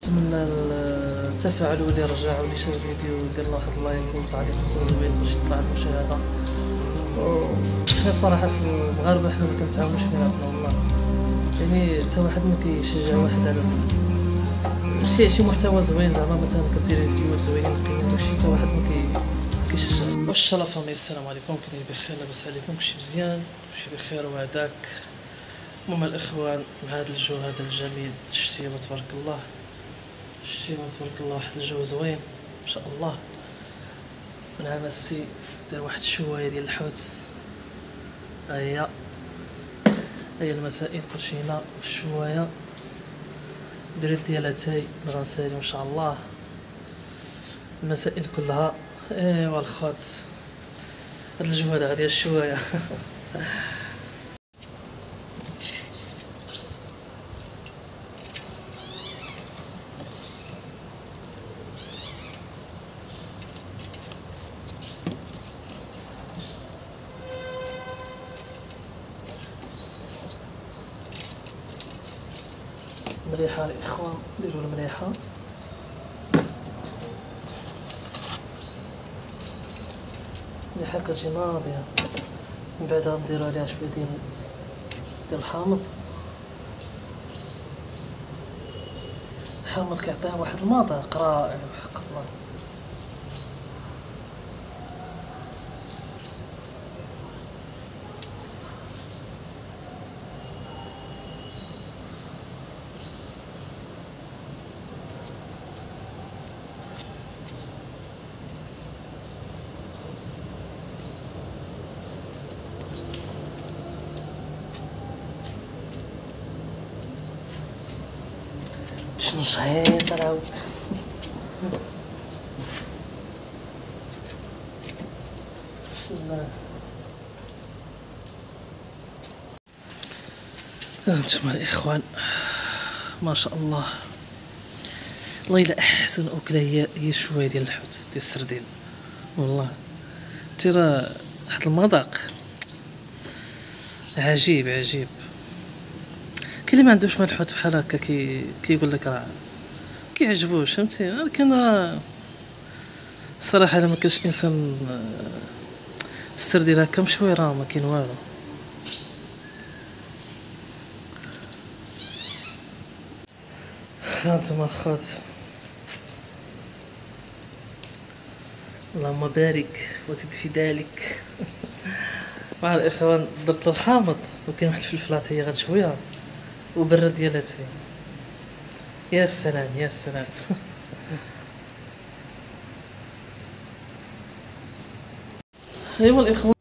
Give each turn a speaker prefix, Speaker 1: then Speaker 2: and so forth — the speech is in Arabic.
Speaker 1: نتمنى التفاعل واللي رجع واللي شاف الفيديو دير لنا واحد اللايك وتعليق زوين باش يطلع المشاهده. حنا صراحه في المغاربه حنا ما كنتعاونوش بيناتنا والله، يعني حتى واحد ما كيشجع واحد على شي محتوى زوين، زعما مثلا كديري فيديوهات زوينين قيمين داكشي حتى واحد ما كيشجع. واش الله فامي، السلام عليكم، كنتي بخير لاباس عليكم كلشي مزيان كلشي بخير وهداك. المهم الاخوان مع هذا الجو هذا الجميل، شتي تبارك الله، شتي تبارك الله واحد الجو زوين ما شاء الله. نعم السي دار واحد شويه ديال الحوت، هيا المسائل كلشينا شويه بريد ديال اتاي غنسالي ان شاء الله المسائل كلها. ايوا الخوت هاد الجو هذا غادي شويه مليحه الاخوان، ديروا المليحه. مليحه كتجي ناضيه، من بعد غنديرو عليها شويه ديال الحامض. الحامض كيعطيها واحد المذاق رائع بحق الله. شنو شهيط نعاود بسم الله. انتم الاخوان ما شاء الله، والله الا احسن اكله هي شويه ديال الحوت ديال السردين والله. ترى واحد المذاق عجيب عجيب. كاين اللي ما عندوش مع الحوت بحال هكا كيقول لك راه كيعجبوش، فهمتي. ولكن الصراحه الا ما كانش انسان السردين هكا مشوي راه ما كاين والو. هانتوما الخوت، اللهم بارك وزد في ذلك. مع الاخوان درت الحامض وكاين واحد الفلفلات هي غنشويها وبرد ديالاتي. يا سلام يا سلام. ايوا الاخوان